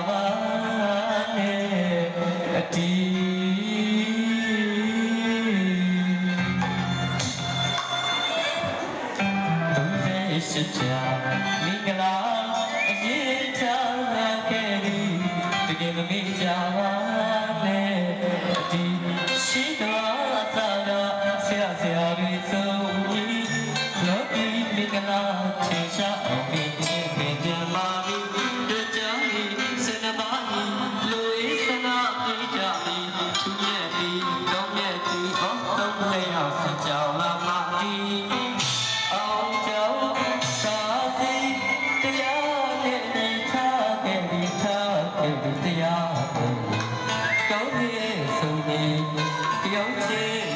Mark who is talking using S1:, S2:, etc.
S1: ပါနဲ့အတီရှိချာမင်္ဂလာအရေးထားခဲ့သည်တကယ်မမေ့ကြပါနဲ့အတီရှိတော်သာဆရာတွေဆုံးကြီးလောကီမင်္ဂလာထင်ရှားအောင်ပြင်ကြပါပြီတို့ကြောင့်စနပါဤလူဤစနာပြေကြပြီသူရဲ့ဒီတော့မြတ်ဒီအောင်တော့လည်းအောင်စကြောင်လာမှဒီအောင်ကြောင့်တရားကောင်းရဲ့ဆုံးနေတယောက်ချင်း